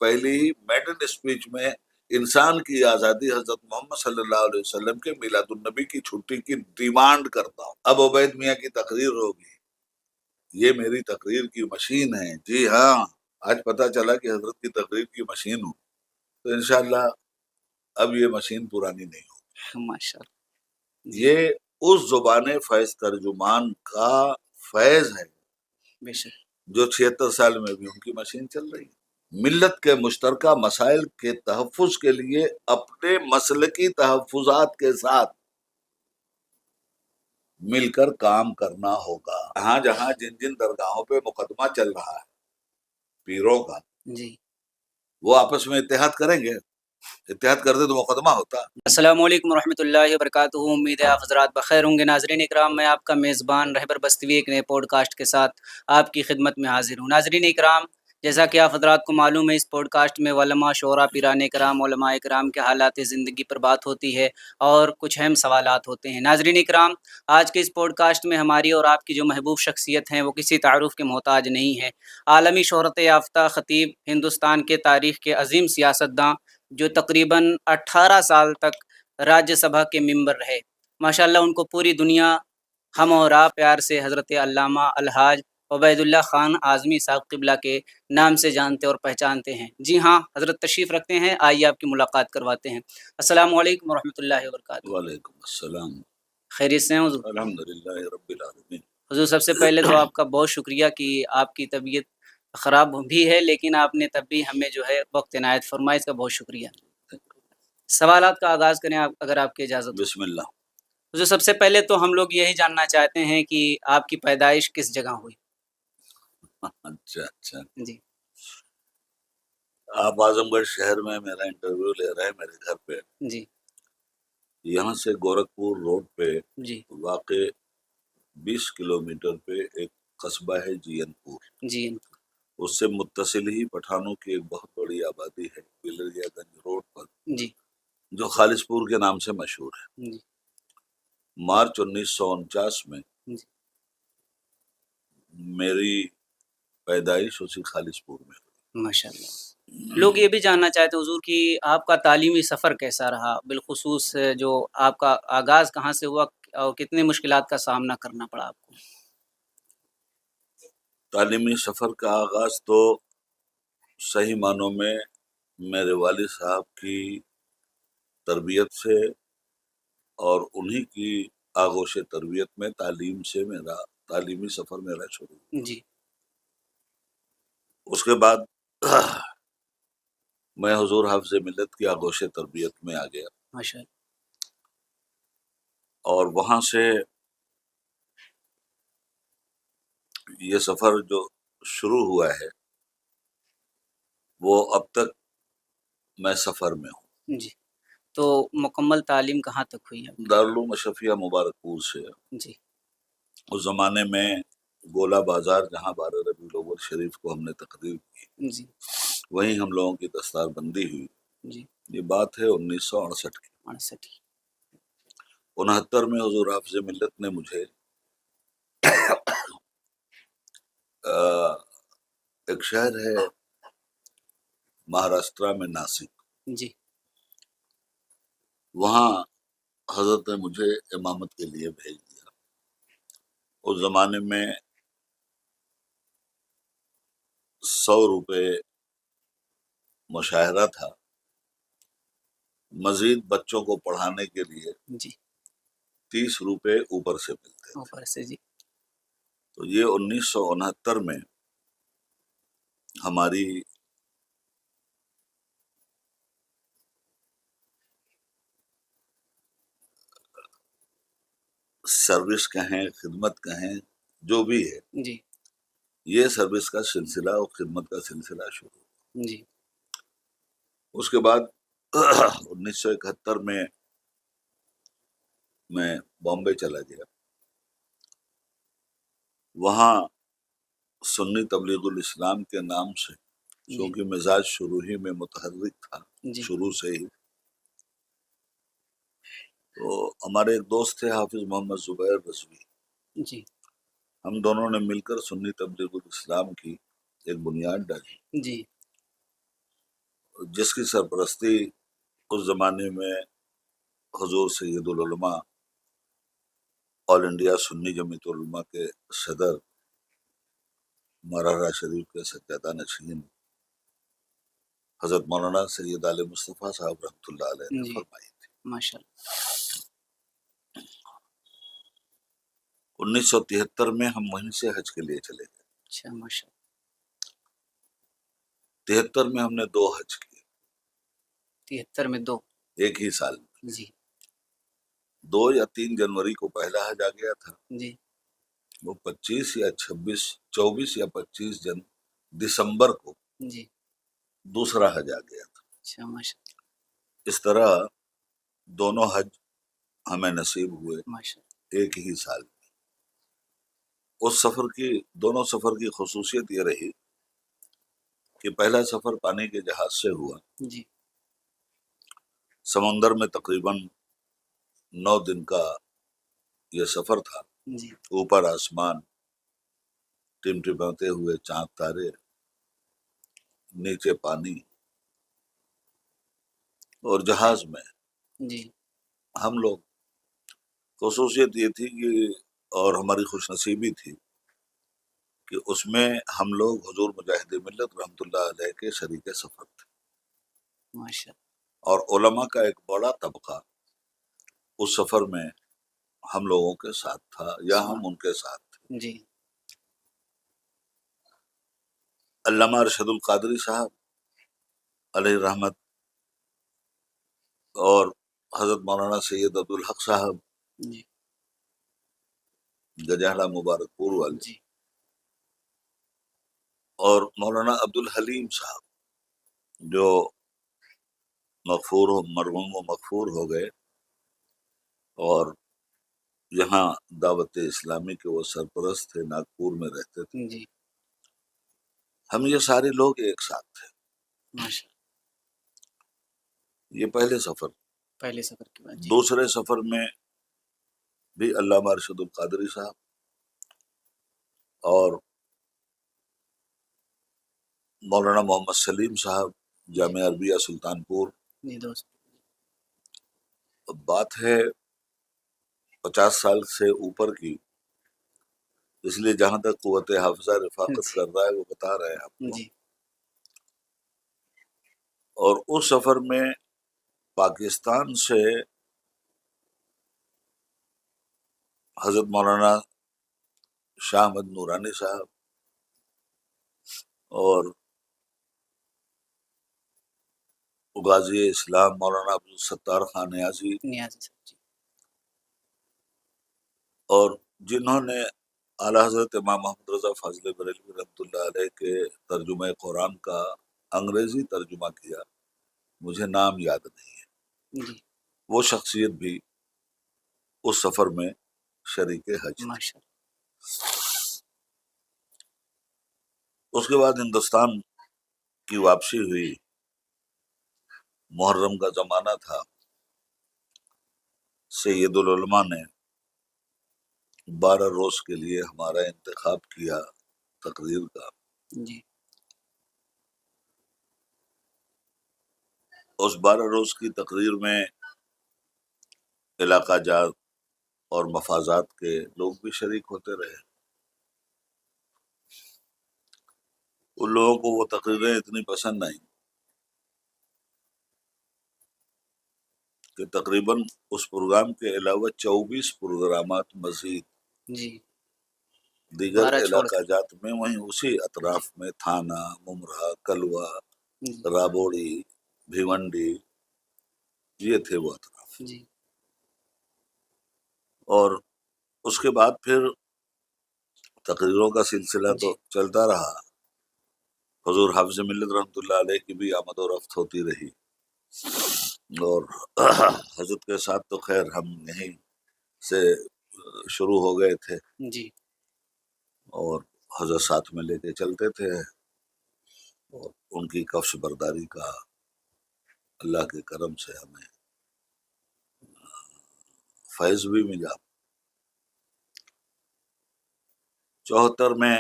پہلی ہی maiden speech میں انسان کی آزادی حضرت محمد صلی اللہ علیہ وسلم کے میلاد النبی کی چھٹی کی ڈیمانڈ کرتا ہوں. اب عبید میاں کی تقریر ہوگی. یہ میری تقریر کی مشین ہے. جی ہاں، آج پتا چلا کہ حضرت کی تقریر کی مشین ہوں، تو انشاءاللہ اب یہ مشین پرانی نہیں ہوگی. ماشاءاللہ جی. یہ اس زبان فیض ترجمان کا فیض ہے بے شک. جو 76 سال میں بھی ان کی مشین چل رہی ہے. ملت کے مشترکہ مسائل کے تحفظ کے لیے اپنے مسلکی تحفظات کے ساتھ مل کر کام کرنا ہوگا. جہاں جہاں جن درگاہوں پہ مقدمہ چل رہا ہے پیروں کا جی، وہ آپس میں اتحاد کریں گے. اتحاد کرتے تو مقدمہ ہوتا. السلام علیکم ورحمۃ اللہ وبرکاتہ. امید ہے آپ حضرات بخیر ہوں گے. ناظرین اکرام، میں آپ کا میزبان رہبر بستوی ایک نئے پوڈ کاسٹ کے ساتھ آپ کی خدمت میں حاضر ہوں. ناظرین اکرام، جیسا کہ آپ حضرات کو معلوم ہے، اس پوڈ کاسٹ میں علماء، شعراء، پیران کرام، علماء کرام کے حالات زندگی پر بات ہوتی ہے اور کچھ اہم سوالات ہوتے ہیں. ناظرین اکرام، آج کے اس پوڈ کاسٹ میں ہماری اور آپ کی جو محبوب شخصیت ہیں وہ کسی تعارف کے محتاج نہیں ہے. عالمی شہرت یافتہ خطیب، ہندوستان کے تاریخ کے عظیم سیاستداں، جو تقریباً 18 سال تک راجیہ سبھا کے ممبر رہے. ماشاءاللہ ان کو پوری دنیا ہم اور آپ پیار سے حضرت علامہ الحاج عبید اللہ خان اعظمی صاحب قبلہ کے نام سے جانتے اور پہچانتے ہیں. جی ہاں، حضرت تشریف رکھتے ہیں، آئیے آپ کی ملاقات کرواتے ہیں. السلام علیکم ورحمۃ اللہ وبرکاتہ. وعلیکم السلام. خیریت سے ہیں حضور؟ الحمدللہ رب العالمین. حضور، سب سے پہلے تو آپ کا بہت شکریہ کہ آپ کی طبیعت خراب بھی ہے لیکن آپ نے تب بھی ہمیں جو ہے وقت عنایت فرمایا، اس کا بہت شکریہ. سوالات کا آغاز کریں آپ، اگر آپ کی اجازت ہو. بسم اللہ. جو سب سے پہلے تو ہم لوگ یہی جاننا چاہتے ہیں کہ آپ کی پیدائش کس جگہ ہوئی؟ اچھا جی آپ اعظم گڑھ شہر میں میرا انٹرویو لے رہے ہیں میرے گھر پہ. جی یہاں سے گورکھپور روڈ پہ جی واقع 20 کلومیٹر پہ ایک قصبہ ہے جی این پور. جی اس سے متصل ہی پٹھانوں کی ایک بہت بڑی آبادی ہے بلریا گنج روڈ پر، جی جو خالص پور کے نام سے مشہور ہے. جی مارچ 1949 میں جی میری پیدائش اسی خالص پور میں ہوئی. ماشاءاللہ. لوگ یہ بھی جاننا چاہتے ہیں حضور کہ آپ کا تعلیمی سفر کیسا رہا، بالخصوص جو آپ کا آغاز کہاں سے ہوا اور کتنی مشکلات کا سامنا کرنا پڑا آپ کو؟ تعلیمی سفر کا آغاز تو صحیح معنوں میں میرے والد صاحب کی تربیت سے اور انہی کی آغوش تربیت میں تعلیم سے میرا تعلیمی سفر میرا شروع ہوا. جی اس کے بعد میں حضور حافظ ملت کی آغوش تربیت میں آ گیا ماشاءاللہ. اور وہاں سے یہ سفر جو شروع ہوا ہے وہ اب تک میں سفر میں ہوں. جی تو مکمل تعلیم کہاں تک ہوئی آپ کی؟ دارالعلوم اشرفیہ مبارک پور سے. جی اس زمانے میں گولا بازار جہاں 12 ربیع الاول شریف کو ہم نے تقریر کی، جی وہیں ہم لوگوں کی دستار بندی ہوئی. جی یہ بات ہے 1968 کی. 68. 69 میں حضور حافظ ملت نے مجھے ایک شہر ہے مہاراشٹرا میں ناسک، جی وہاں حضرت نے مجھے امامت کے لیے بھیج دیا. اس زمانے میں 100 روپے مشاہرہ تھا. مزید بچوں کو پڑھانے کے لیے جی 30 روپے اوپر سے ملتے تھے. اوپر سے. جی تو یہ 1969 میں ہماری سروس کہیں خدمت کہیں جو بھی ہے، جی یہ سروس کا سلسلہ اور خدمت کا سلسلہ شروع ہوا. جی اس کے بعد 1971 میں میں بامبے چلا گیا. وہاں سنی تبلیغ الاسلام کے نام سے، چونکہ مزاج شروع ہی میں متحرک تھا جی شروع سے ہی، تو ہمارے ایک دوست تھے حافظ محمد زبیر رضوی، جی ہم دونوں نے مل کر سنی تبلیغ الاسلام کی ایک بنیاد ڈالی. جی جس کی سرپرستی اس زمانے میں حضور سید العلماء آل انڈیا سنی جمعیت علماء کے صدر مرارہ شریف کے سجادہ نشین حضرت مولانا سید علی مصطفیٰ صاحب رحمۃ اللہ علیہ نے جی فرمائی تھی۔ ماشاء اللہ 1973 میں ہم وہیں سے حج کے لیے چلے گئے۔ اچھا ماشاء 73 میں ہم نے 2 حج کیے، اللہ 73 میں 2 ایک ہی سال میں۔ جی 2 یا 3 جنوری کو پہلا حج آ گیا تھا، جی وہ 24 یا 25 دسمبر کو جی دوسرا حج آ گیا تھا۔ اچھا ماشاء اس طرح دونوں حج ہمیں نصیب ہوئے اللہ ماشاء ایک ہی سال میں۔ اس دونوں سفر کی خصوصیت یہ رہی کہ پہلا سفر پانی کے جہاز سے ہوا، اللہ جی سمندر میں تقریباً 9 دن کا یہ سفر تھا۔ جی اوپر آسمان، ٹمٹماتے ہوئے چاند تارے، نیچے پانی، اور جہاز میں جی ہم لوگ، خصوصیت یہ تھی کہ اور ہماری خوش نصیبی تھی کہ اس میں ہم لوگ حضور مجاہد ملت رحمۃ اللہ علیہ کے شریک سفر تھے، ماشاء اور علماء کا ایک بڑا طبقہ اس سفر میں ہم لوگوں کے ساتھ تھا یا ہم ان کے ساتھ تھے۔ اللہ جی علامہ ارشد القادری صاحب علیہ رحمت اور حضرت مولانا سید عبدالحق صاحب جی گجاڑا مبارک پور والے، جی اور مولانا عبدالحلیم صاحب جو مرحوم و مغفور ہو گئے، اور یہاں دعوت اسلامی کے وہ سرپرست تھے، ناگپور میں رہتے تھے۔ جی ہم یہ سارے لوگ ایک ساتھ تھے۔ ماشاء اللہ یہ پہلے سفر۔ پہلے سفر کے بعد جی دوسرے سفر میں بھی علامہ ارشد القادری صاحب اور مولانا محمد سلیم صاحب جامعہ عربیہ سلطانپور، جی دوست بات ہے 50 سال سے اوپر کی، اس لیے جہاں تک قوت حافظہ رفاقت جی کر رہا ہے وہ بتا رہے ہیں آپ کو۔ جی اور اس سفر میں پاکستان سے حضرت مولانا شاہ احمد نورانی صاحب اور غازی اسلام مولانا عبدالستار خان نیازی، نیازی صاحب جی اور جنہوں نے اعلیٰ حضرت امام محمد رضا فاضل بریلوی رحمۃ اللہ علیہ کے ترجمہ قرآن کا انگریزی ترجمہ کیا، مجھے نام یاد نہیں ہے، جی وہ شخصیت بھی اس سفر میں شریک حج تھی۔ ماشاء اللہ اس کے بعد ہندوستان کی واپسی ہوئی، محرم کا زمانہ تھا، سید العلماء نے 12 روز کے لیے ہمارا انتخاب کیا تقریر کا۔ جی اس 12 روز کی تقریر میں علاقہ جات اور مفازات کے لوگ بھی شریک ہوتے رہے۔ ان لوگوں کو وہ تقریریں اتنی پسند آئیں کہ تقریباً اس پروگرام کے علاوہ 24 پروگرامات مزید جی دیگر 12 چھوڑ علاقہ کر جات میں وہیں اسی اطراف میں تھانہ، ممرہ، کلوا، جی رابوڑی، بھیونڈی، یہ تھے وہ اطراف۔ جی اور اس کے بعد پھر تقریروں کا سلسلہ تو جی چلتا رہا، حضور حافظ ملت رحمۃ اللہ علیہ کی بھی آمد و رفت ہوتی رہی، اور حضرت کے ساتھ تو خیر ہم یہیں سے شروع ہو گئے تھے، جی اور حضرت ساتھ میں لے کے چلتے تھے، اور ان کی کفش برداری کا اللہ کے کرم سے ہمیں فیض بھی ملا۔ 74 میں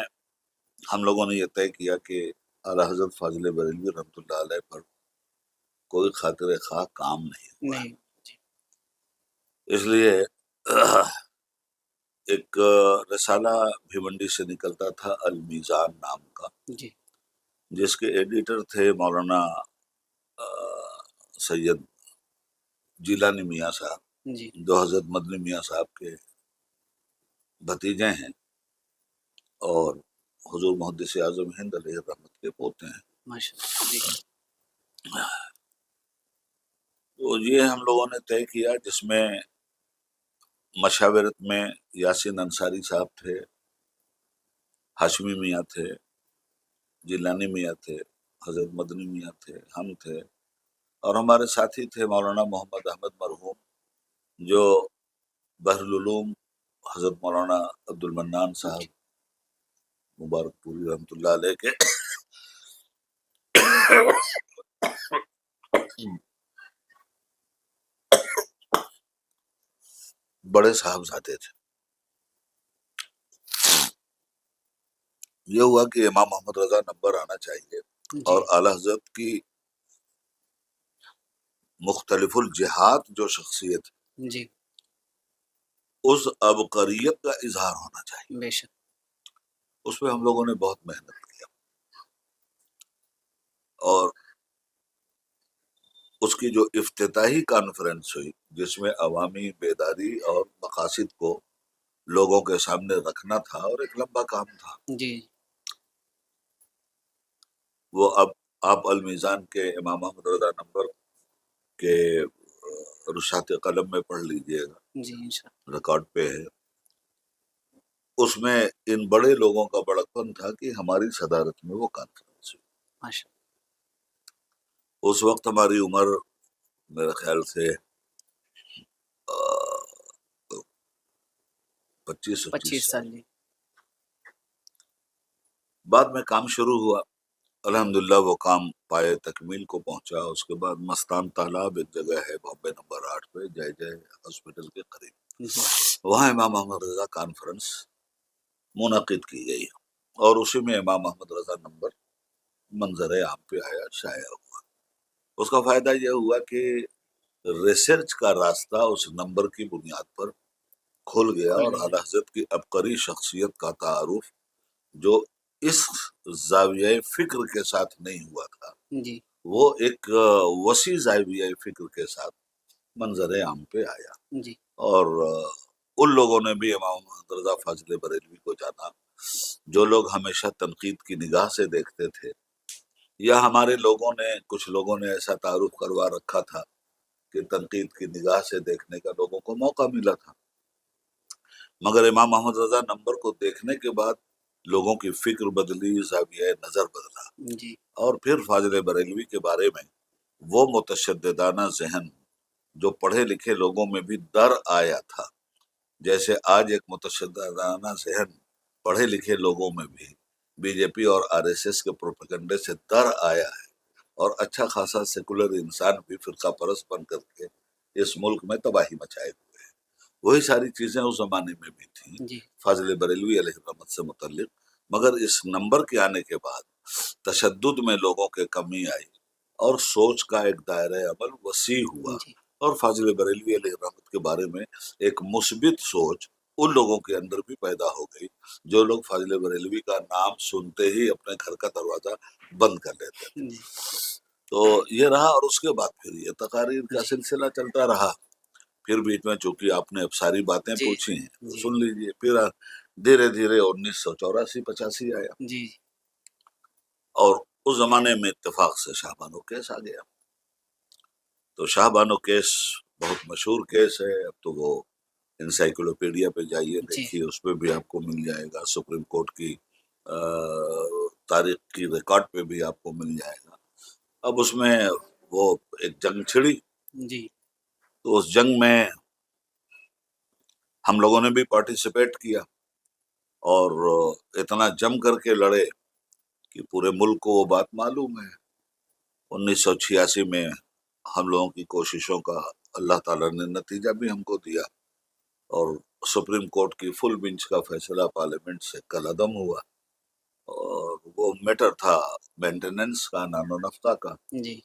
ہم لوگوں نے یہ طے کیا کہ اعلیٰ حضرت فاضل بریلوی رحمۃ اللہ علیہ پر کوئی خاطر خواہ کام نہیں ہوا. نہیں. اس لیے ایک رسالہ بھیونڈی سے نکلتا تھا المیزان نام کا، جی جس کے ایڈیٹر تھے مولانا سید جیلانی میاں صاحب، جی جو حضرت مدنی میاں صاحب کے بھتیجے ہیں اور حضور محدث اعظم ہند علیہ الرحمت کے پوتے ہیں. ماشاء اللہ. جی تو یہ ہم لوگوں نے طے کیا، جس میں مشاورت میں یاسین انصاری صاحب تھے، ہاشمی میاں تھے، جیلانی میاں تھے، حضرت مدنی میاں تھے، ہم تھے، اور ہمارے ساتھی تھے مولانا محمد احمد مرحوم، جو بحر العلوم حضرت مولانا عبد المنان صاحب مبارک پوری رحمۃ اللہ علیہ کے بڑے صاحبزادے تھے. یہ ہوا کہ امام محمد رضا نمبر آنا چاہیے، اور اعلی حضرت کی مختلف الجہات جو شخصیت جی اس عبقریت کا اظہار ہونا چاہیے. بے شک. اس پہ ہم لوگوں نے بہت محنت کیا، اور اس کی جو افتتاحی کانفرنس ہوئی، جس میں عوامی بیداری اور مقاصد کو لوگوں کے سامنے رکھنا تھا، اور ایک لمبا کام تھا. جی وہ اب آپ المیزان کے امام محمد رضا نمبر کے رشحت قلم میں پڑھ لیجئے گا، جی انشاءاللہ. ریکارڈ پہ ہے. اس میں ان بڑے لوگوں کا بڑکپن تھا کہ ہماری صدارت میں وہ کانفرنس ہوئی. ماشاء اس وقت ہماری عمر میرے خیال سے 25 25 سال. سال. جی بعد میں کام شروع ہوا، الحمدللہ وہ کام پائے تکمیل کو پہنچا. اس کے بعد مستان تالاب ایک جگہ ہے بامبے نمبر 8 پہ، جے جے ہاسپٹل کے قریب، جی وہاں امام محمد رضا کانفرنس منعقد کی گئی، اور اسی میں امام محمد رضا نمبر منظر عام پہ آیا، شائع ہوا. اس کا فائدہ یہ ہوا کہ ریسرچ کا راستہ اس نمبر کی بنیاد پر کھل گیا، اور اعلی حضرت کی عبقری شخصیت کا تعارف جو اس زاویہ فکر کے ساتھ نہیں ہوا تھا، جی وہ ایک وسیع زاویہ فکر کے ساتھ منظر عام پہ آیا. جی اور ان لوگوں نے بھی امام محمد رضا فاضل بریلوی کو جانا جو لوگ ہمیشہ تنقید کی نگاہ سے دیکھتے تھے، یا ہمارے لوگوں نے، کچھ لوگوں نے ایسا تعارف کروا رکھا تھا کہ تنقید کی نگاہ سے دیکھنے کا لوگوں کو موقع ملا تھا. مگر امام محمد رضا نمبر کو دیکھنے کے بعد لوگوں کی فکر بدلی، زاویہ نظر بدلا، جی اور پھر فاضل بریلوی کے بارے میں وہ متشددانہ ذہن جو پڑھے لکھے لوگوں میں بھی در آیا تھا، جیسے آج ایک متشددانہ ذہن پڑھے لکھے لوگوں میں بھی بی جے پی اور RSS کے پروپیگنڈے سے در آیا ہے، اور اچھا خاصا سیکولر انسان بھی فرقہ پرست بن کر کے اس ملک میں تباہی مچائے ہوئے ہیں. وہی ساری چیزیں اس زمانے میں بھی تھیں جی فاضل بریلوی علیہ الرحمت سے متعلق، مگر اس نمبر کے آنے کے بعد تشدد میں لوگوں کے کمی آئی، اور سوچ کا ایک دائرہ عمل وسیع ہوا، جی اور فاضل بریلوی علیہ الرحمت کے بارے میں ایک مثبت سوچ ان لوگوں کے اندر بھی پیدا ہو گئی جو لوگ فاضل بریلوی کا نام سنتے ہی اپنے گھر کا دروازہ بند کر لیتے تھے. جی تو یہ رہا، اور اس کے بعد پھر یہ تقاریر کا جی سلسلہ چلتا رہا. پھر بیچ میں چونکہ آپ نے اب ساری باتیں جی پوچھی ہیں تو جی سن لیجئے. پھر دھیرے دھیرے 1984-85 آیا، جی اور اس زمانے میں اتفاق سے شاہ بانو کیس آ گیا. تو شاہ بانو کیس بہت مشہور کیس ہے. اب تو وہ انسائکلوپیڈیا پہ جائیے، جی دیکھیے، اس پہ بھی آپ کو مل جائے گا. سپریم کورٹ کی تاریخ کی ریکارڈ پہ بھی آپ کو مل جائے گا. اب اس میں وہ ایک جنگ چھڑی، جی تو اس جنگ میں ہم لوگوں نے بھی پارٹیسپیٹ کیا، اور اتنا جم کر کے لڑے کہ پورے ملک کو وہ بات معلوم ہے. 1986 میں ہم لوگوں کی کوششوں کا اللہ تعالیٰ نے نتیجہ بھی ہم کو دیا، اور سپریم کورٹ کی فل بینچ کا فیصلہ پارلیمنٹ سے کل عدم ہوا، اور وہ میٹر تھا مینٹیننس کا، نان و نفقہ کا. جی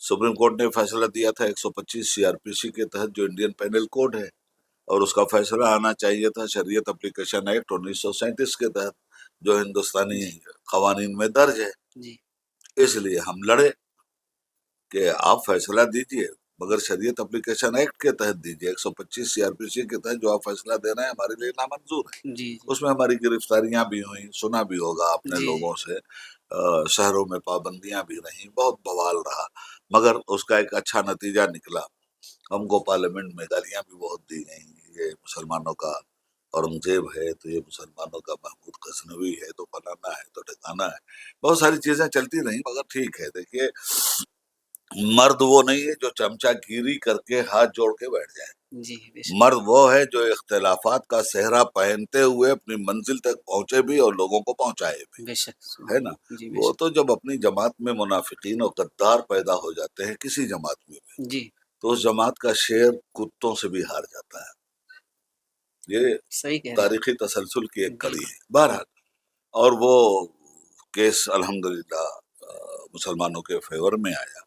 سپریم کورٹ نے فیصلہ دیا تھا 125 CRPC کے تحت جو انڈین پینل کوڈ ہے، اور اس کا فیصلہ آنا چاہیے تھا شریعت اپلیکیشن ایکٹ 1937 کے تحت جو ہندوستانی قوانین میں درج ہے۔ جی اس لیے ہم لڑے کہ آپ فیصلہ دیجئے مگر شریعت اپلیکیشن ایکٹ کے تحت دیجئے، 125 CRPC کے تحت جو آپ فیصلہ دے رہے ہیں ہمارے لیے نامنظور ہے۔ جی اس میں ہماری گرفتاریاں بھی ہوئیں، سنا بھی ہوگا آپ نے جی لوگوں سے، شہروں میں پابندیاں بھی رہیں، بہت بوال رہا، مگر اس کا ایک اچھا نتیجہ نکلا۔ ہم کو پارلیمنٹ میں گالیاں بھی بہت دی گئیں، یہ مسلمانوں کا اورنگزیب ہے تو یہ مسلمانوں کا محمود غزنوی ہے تو فلانا ہے تو ٹھکانا ہے، بہت ساری چیزیں چلتی رہیں، مگر ٹھیک ہے۔ دیکھیے مرد وہ نہیں ہے جو چمچہ گیری کر کے ہاتھ جوڑ کے بیٹھ جائے، جی بے شک مرد وہ ہے جو اختلافات کا صحرا پہنتے ہوئے اپنی منزل تک پہنچے بھی اور لوگوں کو پہنچائے بھی، بے شک ہے نا۔ جی بے وہ شک تو جب اپنی جماعت میں منافقین اور غدار پیدا ہو جاتے ہیں کسی جماعت میں بھی، جی تو اس جماعت کا شیر کتوں سے بھی ہار جاتا ہے۔ یہ صحیح کہہ رہے تاریخی تسلسل کی ایک ہیں کڑی بالکل ہے بہرحال۔ اور وہ کیس الحمدللہ مسلمانوں کے فیور میں آیا،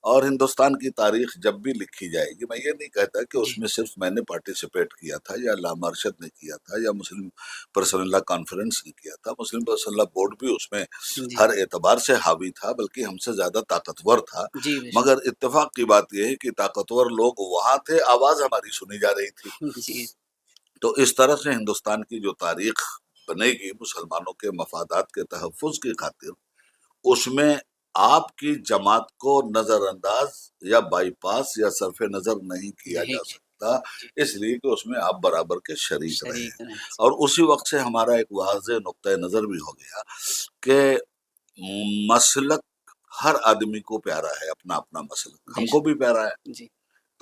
اور ہندوستان کی تاریخ جب بھی لکھی جائے گی، میں یہ نہیں کہتا کہ جی اس میں صرف میں نے پارٹیسپیٹ کیا تھا یا علامہ ارشد نے کیا تھا یا مسلم پرسنل لا کانفرنس نے کیا تھا، مسلم پرسنل لا بورڈ بھی اس میں جی ہر اعتبار سے حاوی تھا، بلکہ ہم سے زیادہ طاقتور تھا، جی بے شک مگر اتفاق کی بات یہ ہے کہ طاقتور لوگ وہاں تھے، آواز ہماری سنی جا رہی تھی۔ جی تو اس طرح سے ہندوستان کی جو تاریخ بنے گی مسلمانوں کے مفادات کے تحفظ کی خاطر، اس میں آپ کی جماعت کو نظر انداز یا بائی پاس یا صرف نظر نہیں کیا نہیں جا سکتا، جی اس لیے کہ اس میں آپ برابر کے شریک رہے ہیں۔ شریک رہیں اور اسی وقت سے ہمارا ایک واضح نقطۂ نظر بھی ہو گیا کہ مسلک ہر آدمی کو پیارا ہے، اپنا اپنا مسلک بے ہم کو شک بھی پیارا ہے، جی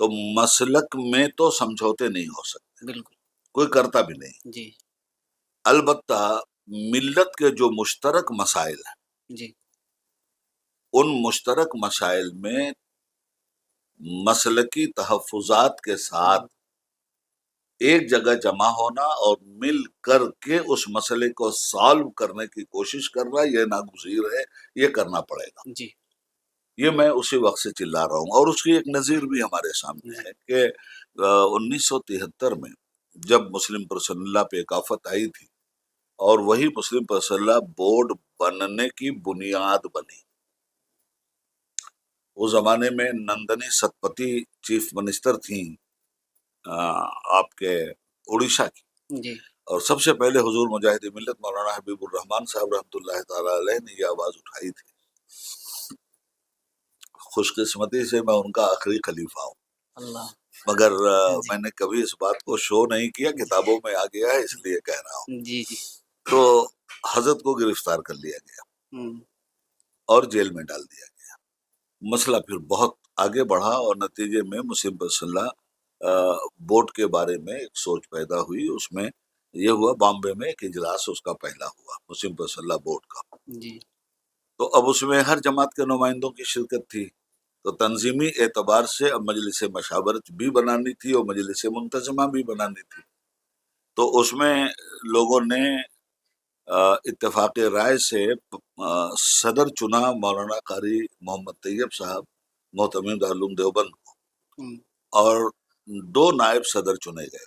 تو مسلک میں تو سمجھوتے نہیں ہو سکتے، بالکل کوئی کرتا بھی نہیں۔ جی البتہ ملت کے جو مشترک مسائل ہیں، جی ان مشترک مسائل میں مسلکی تحفظات کے ساتھ ایک جگہ جمع ہونا اور مل کر کے اس مسئلے کو سالو کرنے کی کوشش کرنا، یہ ناگزیر ہے، یہ کرنا پڑے گا۔ جی یہ میں اسی وقت سے چلا رہا ہوں، اور اس کی ایک نظیر بھی ہمارے سامنے جی ہے کہ 1973 میں جب مسلم پرسنل لا پہ ایک آفت آئی تھی، اور وہی مسلم پرسنل لا بورڈ بننے کی بنیاد بنی۔ اس زمانے میں نندنی ستپتی چیف منسٹر تھیں آپ کے اڑیسہ کی، جی اور سب سے پہلے حضور مجاہد ملت مولانا حبیب الرحمان صاحب رحمۃ اللہ تعالی علیہ نے یہ آواز اٹھائی تھی۔ خوش قسمتی سے میں ان کا آخری خلیفہ ہوں، اللہ مگر جی میں نے کبھی اس بات کو شو نہیں کیا، کتابوں میں آ گیا ہے اس لیے کہہ رہا ہوں۔ جی جی تو حضرت کو گرفتار کر لیا گیا ہوں اور جیل میں ڈال دیا گیا۔ مسئلہ پھر بہت آگے بڑھا، اور نتیجے میں مسلم پرسنل لا بورڈ کے بارے میں ایک سوچ پیدا ہوئی۔ اس میں یہ ہوا، بامبے میں ایک اجلاس اس کا پہلا ہوا مسلم پرسنل لا بورڈ کا، جی تو اب اس میں ہر جماعت کے نمائندوں کی شرکت تھی، تو تنظیمی اعتبار سے اب مجلس مشاورت بھی بنانی تھی اور مجلس منتظمہ بھی بنانی تھی۔ تو اس میں لوگوں نے اتفاق رائے سے صدر چنا مولانا قاری محمد طیب صاحب محتمم دارالعلوم دیوبند کو، ہوں اور 2 نائب صدر چنے گئے،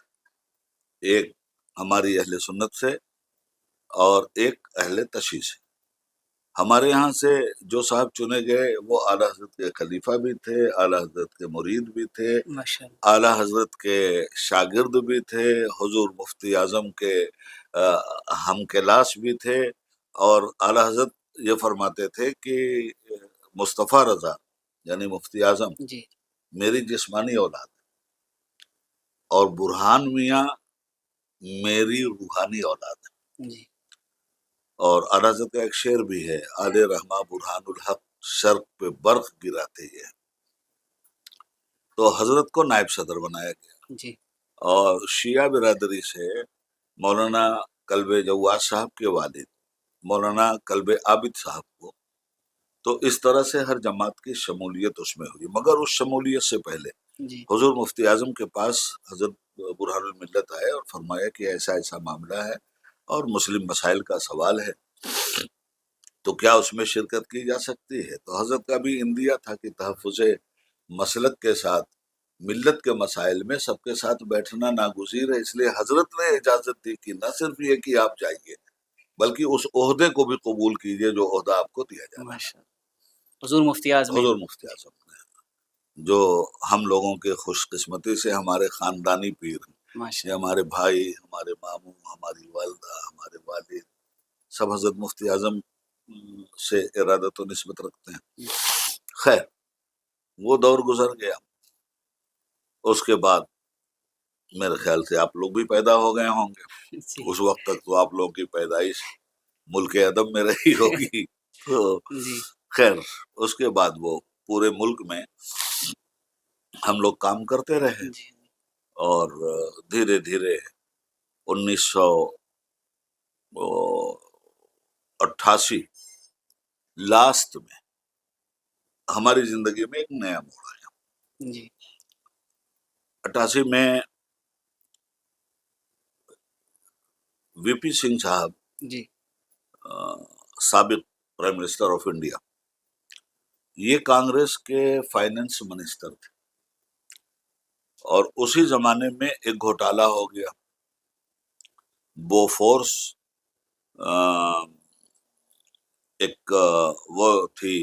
ایک ہماری اہل سنت سے اور ایک اہل تشیع سے۔ ہمارے یہاں سے جو صاحب چنے گئے وہ اعلیٰ حضرت کے خلیفہ بھی تھے، اعلیٰ حضرت کے مرید بھی تھے، ماشاء اللہ اعلیٰ حضرت کے شاگرد بھی تھے، حضور مفتی اعظم کے ہم کلاس بھی تھے، اور اعلیٰ حضرت یہ فرماتے تھے کہ مصطفیٰ رضا یعنی مفتی اعظم جی میری جسمانی اولاد ہے، اور برہان میاں میری روحانی اولاد ہے۔ جی اور اعلیٰ حضرت کا ایک شعر بھی ہے، آل رحمہ برہان الحق شرق پہ برق گراتے ہیں۔ تو حضرت کو نائب صدر بنایا گیا، جی اور شیعہ برادری سے مولانا کلب جواز صاحب کے والد مولانا کلب عابد صاحب کو، تو اس طرح سے ہر جماعت کی شمولیت اس میں ہوئی۔ مگر اس شمولیت سے پہلے جی حضور مفتی اعظم کے پاس حضرت برہان الملت آئے اور فرمایا کہ ایسا ایسا معاملہ ہے اور مسلم مسائل کا سوال ہے، تو کیا اس میں شرکت کی جا سکتی ہے؟ تو حضرت کا بھی اندیہ تھا کہ تحفظ مسلک کے ساتھ ملت کے مسائل میں سب کے ساتھ بیٹھنا ناگزیر ہے، اس لیے حضرت نے اجازت دی کہ نہ صرف یہ کہ آپ جائیے بلکہ اس عہدے کو بھی قبول کیجئے جو عہدہ آپ کو دیا جانا ہے۔ ماشاء اللہ، حضور مفتی اعظم حضور مفتی اعظم نے، جو ہم لوگوں کے خوش قسمتی سے ہمارے خاندانی پیر ہیں، ماشاء یہ ہمارے بھائی، ہمارے ماموں، ہماری والدہ، ہمارے والد، سب حضرت مفتی اعظم سے ارادت و نسبت رکھتے ہیں۔ خیر، وہ دور گزر گیا۔ اس کے بعد میرے خیال سے آپ لوگ بھی پیدا ہو گئے ہوں گے، جی اس وقت تک تو آپ لوگوں کی پیدائش ملک عدم میں رہی ہوگی۔ تو جی خیر، اس کے بعد وہ پورے ملک میں ہم لوگ کام کرتے رہے، جی اور دھیرے دھیرے 1988 لاسٹ میں ہماری زندگی میں ایک نیا موڑ آیا۔ جی 88 میں وی پی سنگھ صاحب، جی سابق پرائم منسٹر آف انڈیا، یہ کانگریس کے فائنانس منسٹر تھے، اور اسی زمانے میں ایک گھوٹالہ ہو گیا۔ بوفورس ایک وہ تھی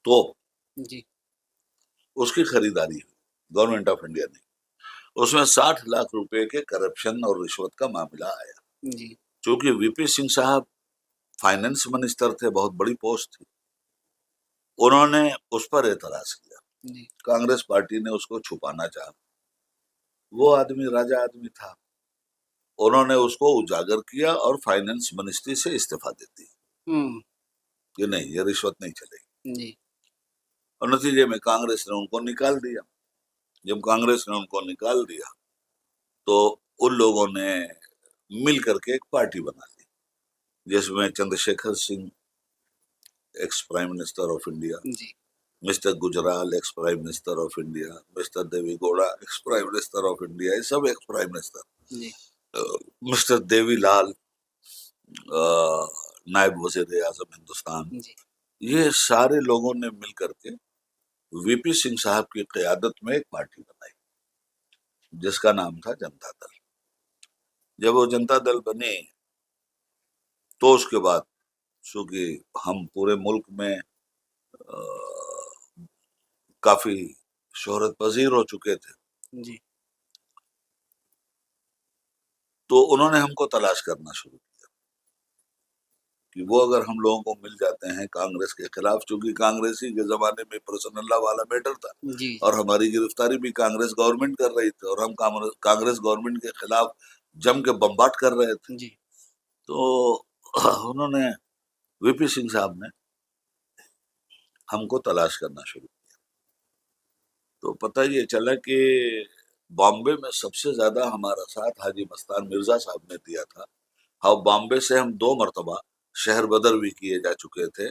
توپ، جی اس کی خریداری ہوئی گورنمنٹ آف انڈیا نے، اس میں 60 لاکھ روپے کے کرپشن اور رشوت کا معاملہ آیا۔ جی چونکہ وی پی سنگھ صاحب فائنانس منسٹر تھے، بہت بڑی پوسٹ تھی، انہوں نے اس پر اعتراض کیا۔ جی کانگریس پارٹی نے اس کو چھپانا چاہا، وہ آدمی راجا آدمی تھا، انہوں نے اس کو اجاگر کیا اور فائنانس منسٹری سے استعفیٰ دے دی کہ نہیں، یہ رشوت نہیں چلے گی۔ جی اور نتیجے میں کانگریس نے ان کو نکال دیا۔ جب کانگریس نے ان کو نکال دیا تو ان لوگوں نے مل کر کے ایک پارٹی بنا لی، جس میں Chandra Shekhar Singh ex prime minister of India, جی mister Gujral ex prime minister of India, mister Deve Gowda ex prime minister of India, یہ سب ایکس پرائم منسٹر، جی مسٹر دیوی لال نائب وزیر اعظم ہندوستان، جی یہ سارے لوگوں نے مل کر کے وی پی سنگھ صاحب کی قیادت میں ایک پارٹی بنائی جس کا نام تھا جنتا دل۔ جب وہ جنتا دل بنی تو اس کے بعد چونکہ ہم پورے ملک میں کافی شہرت پذیر ہو چکے تھے، جی تو انہوں نے ہم کو تلاش کرنا شروع کیا کہ وہ اگر ہم لوگوں کو مل جاتے ہیں کانگریس کے خلاف، چونکہ کانگریسی کے زمانے میں پرسن اللہ والا میٹر تھا، جی اور ہماری گرفتاری بھی کانگریس گورنمنٹ کر رہی تھی، اور ہم کانگریس گورنمنٹ کے خلاف جم کے بمبارڈ کر رہے تھے۔ جی تو انہوں نے، وی پی سنگھ صاحب نے ہم کو تلاش کرنا شروع کیا، تو پتہ یہ چلا کہ بامبے میں سب سے زیادہ ہمارا ساتھ حاجی مستان مرزا صاحب نے دیا تھا، اور بامبے سے ہم 2 مرتبہ شہر بدر بھی کیے جا چکے تھے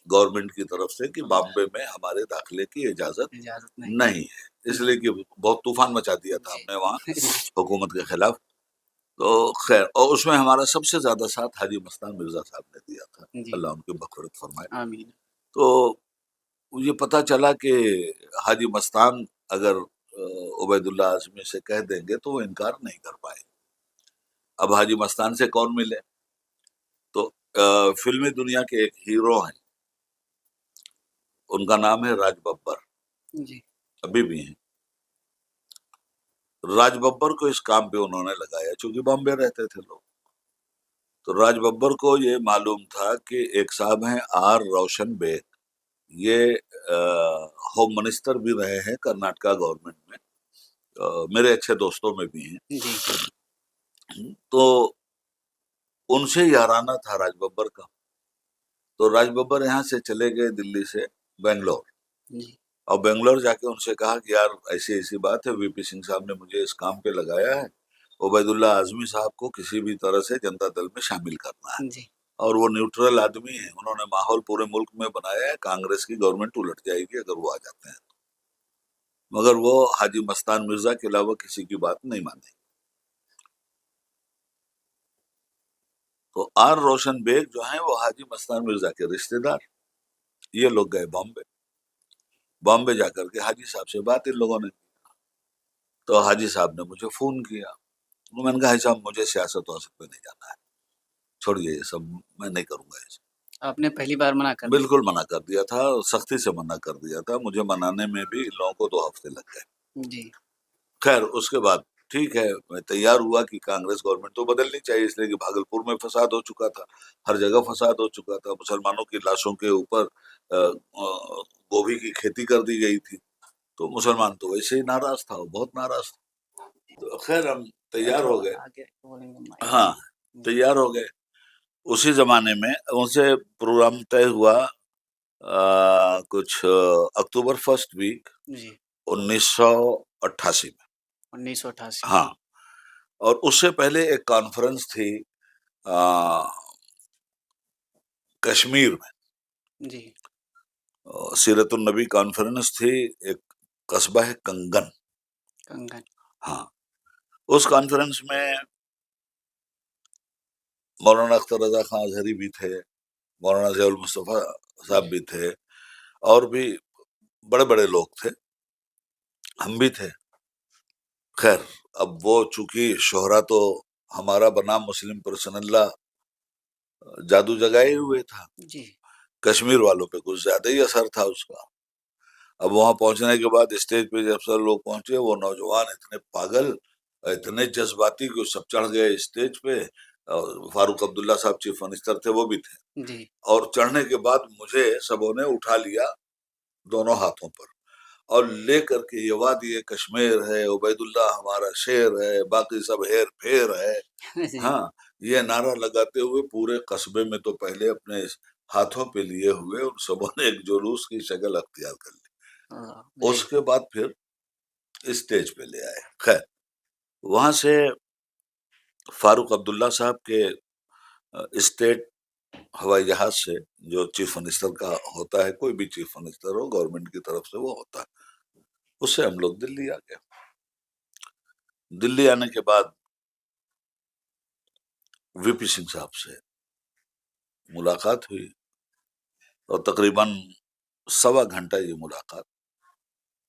گورنمنٹ کی طرف سے کہ بامبے میں ہمارے داخلے کی اجازت نہیں ہے، اس لیے کہ بہت طوفان مچا دیا تھا ہم نے وہاں حکومت کے خلاف۔ تو خیر، اور اس میں ہمارا سب سے زیادہ ساتھ حاجی مستان مرزا صاحب نے دیا تھا، جی اللہ ان کی مغفرت فرمائے۔ آمین تو یہ پتہ چلا کہ حاجی مستان اگر عبید اللہ اعظمی سے کہہ دیں گے تو وہ انکار نہیں کر پائے۔ اب حاجی مستان سے کون ملے؟ تو فلمی دنیا کے ایک ہیرو ہیں، ان کا نام ہے راج ببر، جی ابھی بھی ہیں۔ راج ببر کو اس کام پہ انہوں نے لگایا، چونکہ بامبے رہتے تھے لوگ، تو راج ببر کو یہ معلوم تھا کہ ایک صاحب ہیں آر روشن بیگ، یہ ہوم منسٹر بھی رہے ہیں کرناٹکا گورنمنٹ میں، میرے اچھے دوستوں میں بھی ہیں، جی تو ان سے یارانہ تھا راج ببر کا۔ تو راج ببر یہاں سے چلے گئے دلی سے بنگلور، جی اور بنگلور جا کے ان سے کہا کہ یار ایسی ایسی بات ہے، وی پی سنگھ صاحب نے مجھے اس کام پہ لگایا ہے، عبید اللہ اعظمی صاحب کو کسی بھی طرح سے جنتا دل میں شامل کرنا ہے، جی اور وہ نیوٹرل آدمی ہیں، انہوں نے ماحول پورے ملک میں بنایا ہے، کانگریس کی گورنمنٹ الٹ جائے گی اگر وہ آ جاتے ہیں، مگر وہ حاجی مستان مرزا کے علاوہ کسی کی بات نہیں مانی۔ تو آر روشن بیگ جو ہیں وہ حاجی مستان مرزا کے رشتے دار، یہ لوگ گئے بامبے جا کر کے حاجی صاحب سے بات ان لوگوں نے، تو حاجی صاحب نے مجھے فون کیا، میں نے کہا حاجی صاحب مجھے سیاست واسط پہ نہیں جانا ہے، چھوڑیے یہ سب، میں نہیں کروں گا یہ سب۔ آپ نے پہلی بار منع کر بالکل منع کر دیا تھا، سختی سے منع کر دیا تھا، مجھے منانے میں بھی ان لوگوں کو 2 ہفتے لگ گئے۔ دیا جی خیر اس کے بعد ٹھیک ہے، میں تیار ہوا کہ کانگریس گورنمنٹ تو بدلنی چاہیے، اس لیے کہ بھاگلپور میں فساد ہو چکا تھا، ہر جگہ فساد ہو چکا تھا، مسلمانوں کی لاشوں کے اوپر گوبھی کی کھیتی کر دی گئی تھی، تو مسلمان تو ویسے ہی ناراض تھا، وہ بہت ناراض تھا۔ تو خیر ہم تیار ہو گئے، آگے بولیں گے مائک۔ ہاں تیار ہو گئے۔ اسی زمانے میں ان سے پروگرام طے ہوا کچھ اکتوبر فرسٹ ویک جی 1988 میں، 1988 ہاں، اور اس سے پہلے ایک کانفرنس تھی کشمیر میں، جی سیرت النبی کانفرنس تھی، ایک قصبہ ہے کنگن، کنگن ہاں، اس کانفرنس میں مولانا اختر رضا خان اظہری بھی تھے، مولانا ضیاء المصطفیٰ صاحب بھی تھے، اور بھی بڑے بڑے لوگ تھے، ہم بھی تھے۔ خیر اب وہ چونکہ شہرا تو ہمارا بنام مسلم پرسن اللہ جادو جگائے ہوئے تھا، جی کشمیر والوں پہ کچھ زیادہ ہی اثر تھا اس کا۔ اب وہاں پہنچنے کے بعد اسٹیج پہ جب سب لوگ پہنچے، وہ نوجوان اتنے پاگل، اتنے جذباتی کہ سب چڑھ گئے اسٹیج پہ، فاروق عبداللہ صاحب چیف منسٹر تھے، وہ بھی تھے، جی اور چڑھنے کے بعد مجھے سبوں نے اٹھا لیا دونوں ہاتھوں پر، اور لے کر کے یہ وادی کشمیر ہے، عبید اللہ ہمارا شیر ہے، باقی سب ہیر پھیر ہے، ہاں، یہ نعرہ لگاتے ہوئے پورے قصبے میں تو پہلے اپنے ہاتھوں پہ لیے ہوئے ان سبوں نے ایک جلوس کی شکل اختیار کر لی۔ اس کے بعد پھر اسٹیج پہ لے آئے۔ خیر وہاں سے فاروق عبداللہ صاحب کے اسٹیٹ ہوائی جہاز سے، جو چیف منسٹر کا ہوتا ہے، کوئی بھی چیف منسٹر ہو گورنمنٹ کی طرف سے وہ ہوتا ہے، اس سے ہم لوگ دلی آ گئے۔ دلی آنے کے بعد وی پی سنگھ صاحب سے ملاقات ہوئی، اور تقریباً 1.25 گھنٹہ یہ ملاقات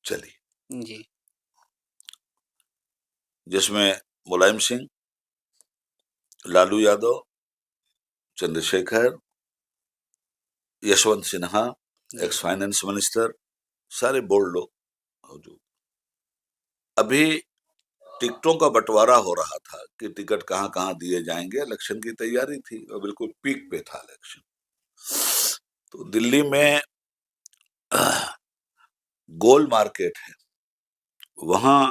چلی، جی جس میں Mulayam Singh, Lalu Yadav, Chandra Shekhar, Yashwant Sinha ex finance minister, سارے بولڈ لوگ موجود۔ ابھی ٹکٹوں کا بٹوارا ہو رہا تھا کہ ٹکٹ کہاں کہاں دیے جائیں گے، الیکشن کی تیاری تھی اور بالکل پیک پہ تھا الیکشن۔ تو دلی میں گول مارکیٹ ہے، وہاں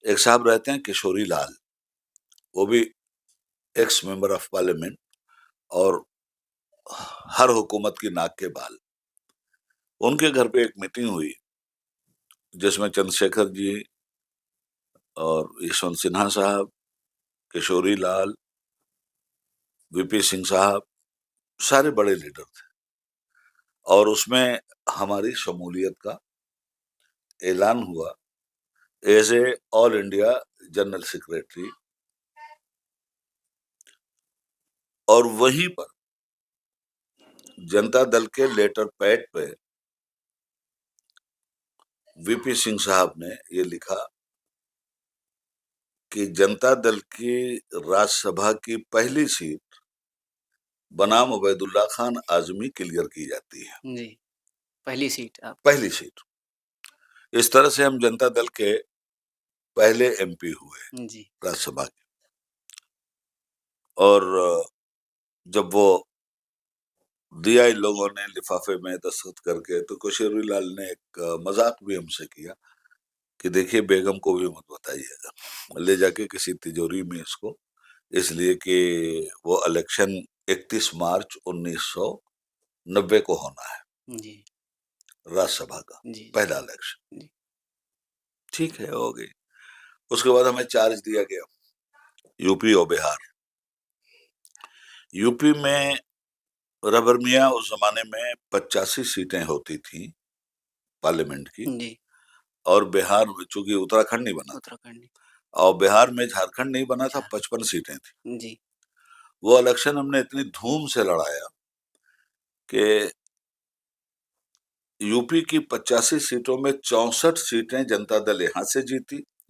ایک صاحب رہتے ہیں کشوری لال، وہ بھی ایکس ممبر آف پارلیمنٹ اور ہر حکومت کی ناک کے بال۔ ان کے گھر پہ ایک میٹنگ ہوئی جس میں چندر شیکھر جی اور یشونت سنہا صاحب، کشوری لال، وی پی سنگھ صاحب، سارے بڑے لیڈر تھے، اور اس میں ہماری شمولیت کا اعلان ہوا as a all India general secretary, اور وہیں پر جنتا دل کے لیٹر پیڈ پہ وی پی سنگھ صاحب نے یہ لکھا کہ جنتا دل کی راج سبھا کی پہلی سیٹ بنام عبید اللہ خان اعظمی کلیئر کی جاتی ہے، جی پہلی سیٹ آپ پہلی سیٹ۔ اس طرح سے ہم جنتا دل کے پہلے ایم پی ہوئے جی راج سبھا کے۔ اور جب وہ دیا ان لوگوں نے لفافے میں دستخط کر کے، تو کشوری لال نے ایک مذاق بھی ہم سے کیا کہ دیکھیے بیگم کو بھی مت بتائیے گا، لے جا کے کسی تجوری میں اس کو، اس لیے کہ وہ الیکشن 31 مارچ 1990 کو ہونا ہے، جی راج سبھا کا جی پہلا الیکشن۔ جی ٹھیک ہے، ہو گئی۔ اس کے بعد ہمیں چارج دیا گیا یو پی اور بہار۔ یو پی میں ربر میاں اس زمانے میں 85 سیٹیں ہوتی تھیں پارلیمنٹ کی، جی اور بہار میں چونکہ اتراکھنڈ نہیں بنا تھا، اتراکھنڈ اور بہار میں جھارکھنڈ نہیں بنا تھا، 55 سیٹیں تھیں۔ جی وہ الیکشن ہم نے اتنی دھوم سے لڑایا کہ یو پی کی 85 سیٹوں میں 64 سیٹیں جنتا دل یہاں سے جیتی،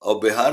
اور بہار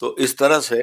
تو اس طرح سے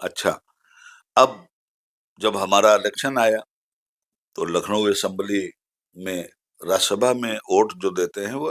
اچھا، اب جب ہمارا الیکشن آیا تو لکھنؤ اسمبلی میں راجیہ سبھا میں ووٹ جو دیتے ہیں وہ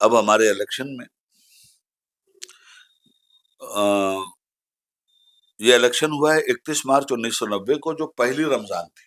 اب ہمارے الیکشن میں یہ الیکشن ہوا ہے 31 مارچ 1990 کو، جو پہلی رمضان تھی،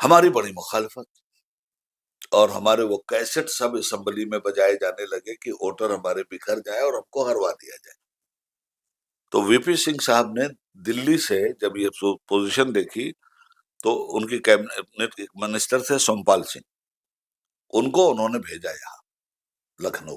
ہماری بڑی مخالفت، اور ہمارے وہ کیسٹ سب اسمبلی میں بجائے جانے لگے کہ ووٹر ہمارے بکھر جائے اور ہم کو ہروا دیا جائے۔ تو وی پی سنگھ صاحب نے دلی سے جب یہ پوزیشن دیکھی تو ان کی کیبنٹ منسٹر تھے سومپال سنگھ، ان کو انہوں نے بھیجا یہاں لکھنؤ،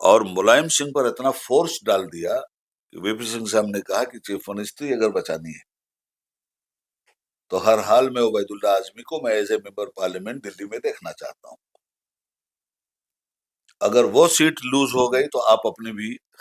اور ملائم سنگھ پر اتنا فورس ڈال دیا کہ وی پی سنگھ صاحب نے کہا کہ چیف منسٹری اگر بچانی ہے تو ہر حال میں عبید اللہ اعظمی کو میں ایز اے ممبر پارلیمنٹ دلی میں دیکھنا چاہتا ہوں، اگر وہ سیٹ لوز ہو گئی تو آپ اپنی بھی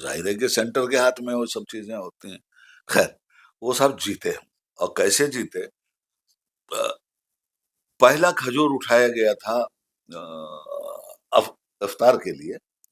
ظاہر ہے کہ سینٹر کے ہاتھ میں وہ سب چیزیں ہوتی ہیں۔ خیر، وہ سب جیتے ہیں، اور کیسے جیتے؟ پہلا کھجور اٹھایا گیا تھا افطار کے لیے،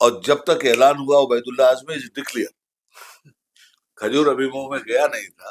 اور جب تک اعلان ہوا عبید اللہ اعظمی از ڈکلیئر، کھجور ابھی منہ میں گیا نہیں تھا،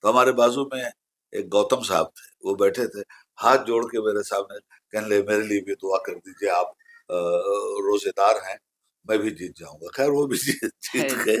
تو ہمارے بازو میں ایک گوتم صاحب تھے، وہ بیٹھے تھے، ہاتھ جوڑ کے میرے سامنے کہنے لے میرے لیے بھی دعا کر دیجئے، آپ روزے دار ہیں، میں بھی جیت جاؤں گا۔ خیر وہ بھی جیت گئے۔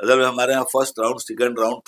اصل میں ہمارے یہاں first round, second round,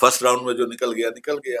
first round میں جو نکل گیا نکل گیا،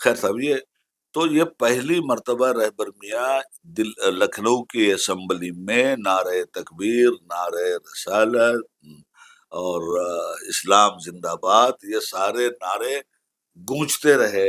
خیر صاحب، یہ پہلی مرتبہ رہبر میاں لکھنؤ کی اسمبلی میں نعرہ تکبیر، نعرہ رسالت اور اسلام زندہ باد، یہ سارے نعرے گونجتے رہے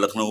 لکھنؤ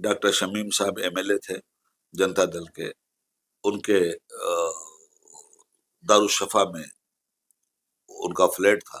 ڈاکٹر شمیم صاحب ایم ایل اے تھے جنتا دل کے، ان کے دارالشفا میں ان کا فلیٹ تھا،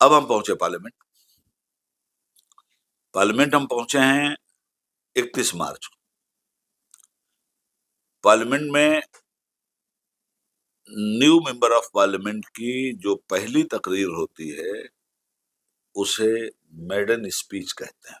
اب ہم پہنچے پارلیمنٹ ہم پہنچے ہیں 31 مارچ کو۔ پارلیمنٹ میں نیو ممبر آف پارلیمنٹ کی جو پہلی تقریر ہوتی ہے اسے میڈن اسپیچ کہتے ہیں،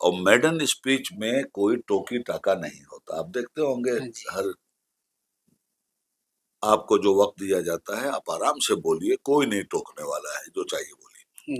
اور میڈن اسپیچ میں کوئی ٹوکی ٹاکا نہیں ہوتا۔ آپ دیکھتے ہوں گے جی ہر آپ کو جو وقت دیا جاتا ہے آپ آرام سے بولیے، کوئی نہیں ٹوکنے والا ہے، جو چاہیے بولیے،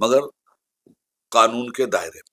مگر قانون کے دائرے میں۔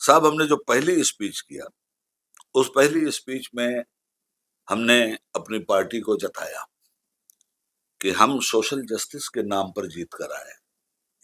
صاحب ہم نے جو پہلی اسپیچ کیا، اس پہلی اسپیچ میں ہم نے اپنی پارٹی کو جتایا کہ ہم سوشل جسٹس کے نام پر جیت کر آئے،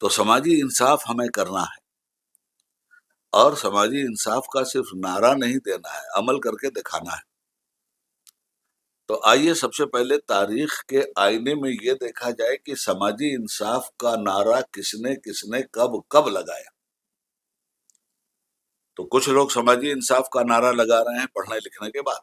تو سماجی انصاف ہمیں کرنا ہے، اور سماجی انصاف کا صرف نعرہ نہیں دینا ہے، عمل کر کے دکھانا ہے۔ تو آئیے سب سے پہلے تاریخ کے آئینے میں یہ دیکھا جائے کہ سماجی انصاف کا نعرہ کس نے کب لگایا۔ تو کچھ لوگ سماجی انصاف کا نعرہ لگا رہے ہیں پڑھنے لکھنے کے بعد،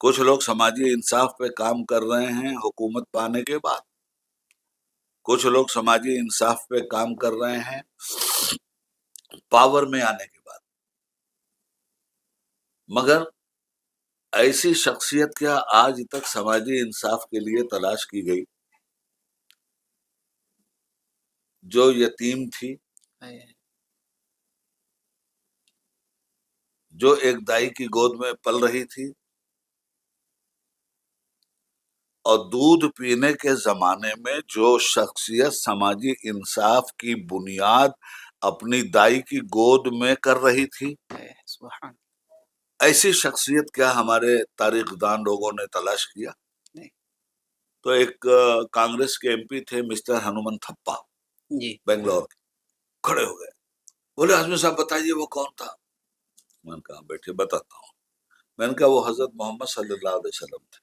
کچھ لوگ سماجی انصاف پہ کام کر رہے ہیں حکومت پانے کے بعد، کچھ لوگ سماجی انصاف پہ کام کر رہے ہیں پاور میں آنے کے بعد۔ مگر ایسی شخصیت کیا آج تک سماجی انصاف کے لیے تلاش کی گئی جو یتیم تھی، جو ایک دائی کی گود میں پل رہی تھی، اور دودھ پینے کے زمانے میں جو شخصیت سماجی انصاف کی بنیاد اپنی دائی کی گود میں کر رہی تھی؟ سبحان ایسی شخصیت کیا ہمارے تاریخ دان لوگوں نے تلاش کیا؟ نہیں تو ایک کانگریس کے ایم پی تھے مسٹر ہنومن تھپا، جی بنگلور کے، کھڑے ہو گئے، بولے اعظمی صاحب بتائیے وہ کون تھا؟ میں نے کہا بیٹھے بتاتا ہوں۔ میں نے کہا وہ حضرت محمد صلی اللہ علیہ وسلم تھے۔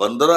15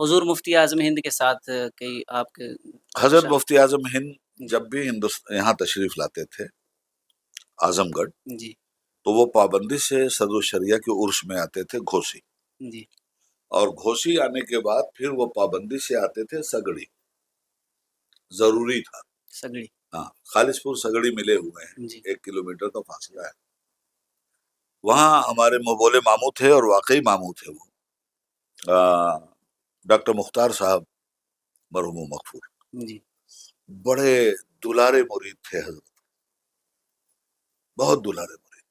حضور مفتی اعظم ہند کے ساتھ کئی آپ کے حضرت مفتی اعظم ہند جب بھی یہاں تشریف لاتے تھے اعظم گڑھ، جی تو وہ پابندی سے صدر الشریعہ کے عرس میں آتے تھے گھوسی، جی اور گھوسی آنے کے بعد پھر وہ پابندی سے آتے تھے سگڑی، ضروری تھا، سگڑی، ہاں خالص پور سگڑی ملے ہوئے ہیں، جی 1 کلومیٹر کا فاصلہ ہے۔ وہاں ہمارے مبولے ماموں تھے، اور واقعی ماموں تھے وہ، ڈاکٹر مختار صاحب مرحوم مغفور، جی بڑے دلارے مرید تھے حضرت، بہت دلارے مرید،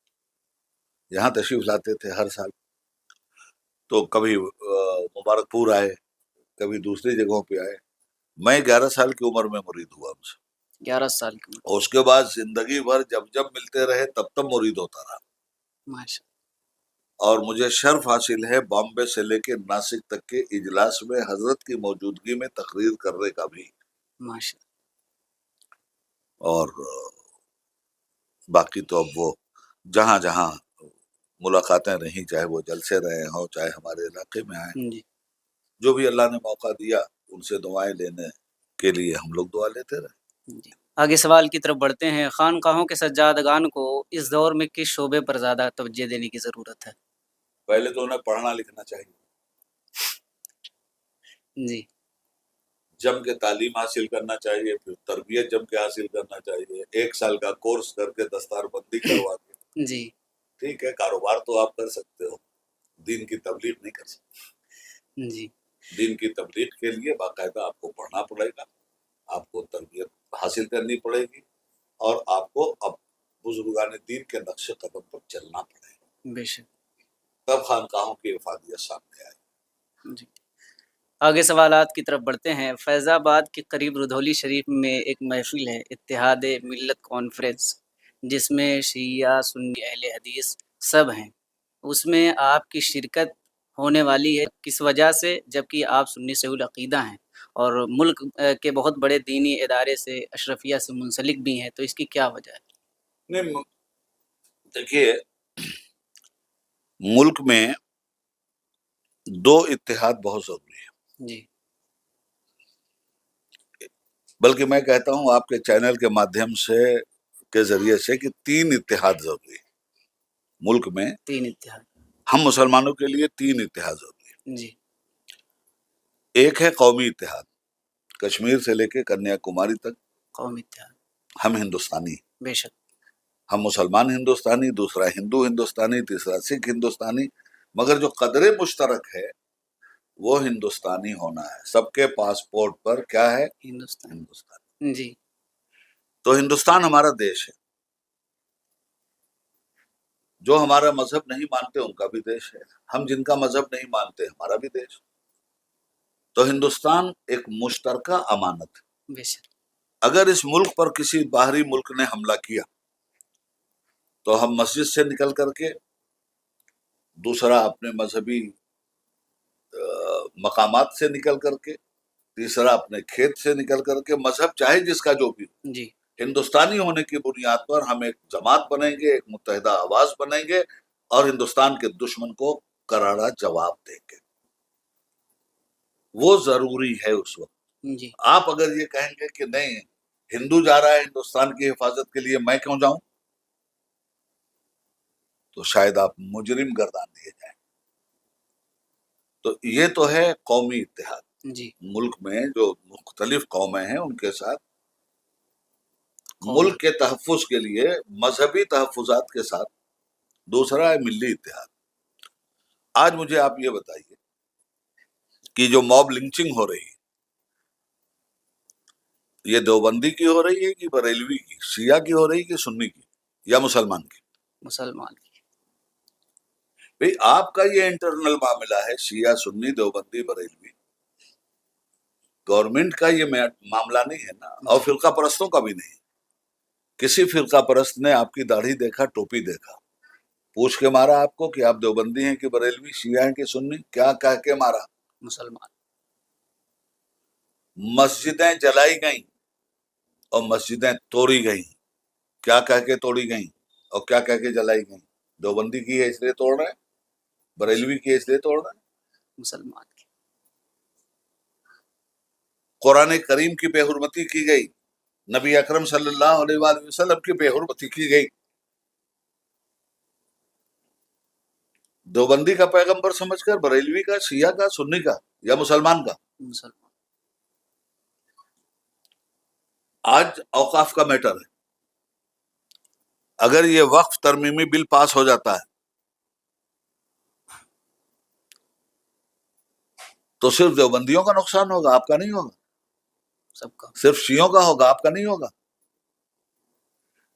یہاں تشریف لاتے تھے ہر سال، تو کبھی مبارک پور آئے، کبھی دوسری جگہوں پہ آئے۔ میں 11 سال کی عمر میں مرید ہوا ان سے، 11 سال کی عمر، اور اس کے بعد زندگی بھر جب جب ملتے رہے تب مرید ہوتا رہا، ماشاء اور مجھے شرف حاصل ہے بامبے سے لے کے ناسک تک کے اجلاس میں حضرت کی موجودگی میں تقریر کرنے کا بھی، ماشاء اور باقی تو اب وہ جہاں جہاں ملاقاتیں رہیں، چاہے وہ جلسے رہے ہوں، چاہے ہمارے علاقے میں آئے، جی جو بھی اللہ نے موقع دیا ان سے دعائیں لینے کے لیے ہم لوگ دعا لیتے رہے۔ جی آگے سوال کی طرف بڑھتے ہیں۔ خانقاہوں کے سجادگان کو اس دور میں کس شعبے پر زیادہ توجہ دینے کی ضرورت ہے؟ پہلے تو انہیں پڑھنا لکھنا چاہیے، جی جم کے تعلیم حاصل کرنا چاہیے، پھر تربیت جم کے حاصل کرنا چاہیے، 1 سال کا کورس کر کے دستار بندی کروا کے، جی ٹھیک ہے کاروبار تو آپ کر سکتے ہو، دین کی تبلیغ نہیں کر سکتے۔ جی دین کی تبلیغ کے لیے باقاعدہ آپ کو پڑھنا پڑے گا، آپ کو تربیت حاصل کرنی پڑے گی، اور آپ کو اب بزرگان دین کے نقش قدم پر چلنا پڑے گا، بے شک۔ تب خانقاہوں کی افادیت سامنے آئے۔ جی آگے سوالات کی طرف بڑھتے ہیں۔ فیض آباد کے قریب رودھولی شریف میں ایک محفل ہے، اتحاد ملت کانفرنس، جس میں شیعہ سنی اہل حدیث سب ہیں، اس میں آپ کی شرکت ہونے والی ہے، کس وجہ سے؟ جبکہ آپ سنی سے العقیدہ ہیں اور ملک کے بہت بڑے دینی ادارے سے اشرفیہ سے منسلک بھی ہیں، تو اس کی کیا وجہ ہے؟ نہیں، دیکھیے ملک میں 2 اتحاد بہت ضروری ہے، جی بلکہ میں کہتا ہوں آپ کے چینل کے مادھیم سے کے ذریعے سے کہ 3 اتحاد ضروری ہے ملک میں۔ 3 اتحاد، ہم مسلمانوں کے لیے 3 اتحاد ضروری ہے۔ جی ایک ہے قومی اتحاد، کشمیر سے لے کے کنیا کماری تک قومی اتحاد، ہم ہندوستانی، بے شک، ہم مسلمان ہندوستانی، دوسرا ہندو ہندوستانی، تیسرا سکھ ہندوستانی، مگر جو قدر مشترک ہے وہ ہندوستانی ہونا ہے۔ سب کے پاسپورٹ پر کیا ہے؟ ہندوستان، ہندوستانی۔ جی تو ہندوستان ہمارا دیش ہے، جو ہمارا مذہب نہیں مانتے ان کا بھی دیش ہے، ہم جن کا مذہب نہیں مانتے ہمارا بھی دیش ہے۔ تو ہندوستان ایک مشترکہ امانت ہے۔ بے شک، اگر اس ملک پر کسی باہری ملک نے حملہ کیا تو ہم مسجد سے نکل کر کے، دوسرا اپنے مذہبی مقامات سے نکل کر کے، تیسرا اپنے کھیت سے نکل کر کے، مذہب چاہے جس کا جو بھی ہو، جی ہندوستانی ہونے کی بنیاد پر ہم ایک جماعت بنیں گے، ایک متحدہ آواز بنیں گے، اور ہندوستان کے دشمن کو کراڑا جواب دیں گے۔ وہ ضروری ہے اس وقت۔ جی آپ اگر یہ کہیں گے کہ نہیں ہندو جا رہا ہے ہندوستان کی حفاظت کے لیے میں کیوں جاؤں، تو شاید آپ مجرم گردان دیے جائیں۔ تو یہ تو ہے قومی اتحاد، جی ملک میں جو مختلف قومیں ہیں ان کے ساتھ قومی، ملک کے تحفظ کے لیے مذہبی تحفظات کے ساتھ۔ دوسرا ہے ملی اتحاد۔ آج مجھے آپ یہ بتائیے کہ جو موب لنچنگ ہو رہی ہے، یہ دیوبندی کی ہو رہی ہے کہ بریلوی کی، شیعہ کی ہو رہی ہے کہ سنی کی یا مسلمان کی؟ مسلمان کی، بھئی آپ کا یہ انٹرنل معاملہ ہے، شیعہ سنی دیوبندی بریلوی، گورنمنٹ کا یہ معاملہ نہیں ہے نا، اور جی فرقہ پرستوں کا بھی نہیں۔ کسی فرقہ پرست نے آپ کی داڑھی دیکھا، ٹوپی دیکھا، پوچھ کے مارا آپ کو کہ آپ دیوبندی ہیں کہ بریلوی، شیعہ ہیں کہ سنی؟ کیا کہہ کے مارا؟ مسلمان، مسجدیں جلائی گئیں اور مسجدیں توڑی گئیں، کیا کہہ کے توڑی گئیں اور کیا کہہ کے جلائی گئیں؟ دیوبندی کی ہے اس لیے توڑ رہے ہیں، بریلوی کی ہے اس لیے توڑ رہے ہیں۔ مسلمان کی، قرآن کریم کی بے حرمتی کی گئی، نبی اکرم صلی اللہ علیہ وآلہ وسلم کی بے حرمتی کی گئی، دیوبندی کا پیغمبر سمجھ کر بریلوی کا، شیعہ کا، سنی کا یا مسلمان کا. مسلمان. آج اوقاف کا میٹر ہے، اگر یہ وقف ترمیمی بل پاس ہو جاتا ہے تو صرف دیوبندیوں کا نقصان ہوگا، آپ کا نہیں ہوگا. سب کا. صرف شیعوں کا ہوگا، آپ کا نہیں ہوگا.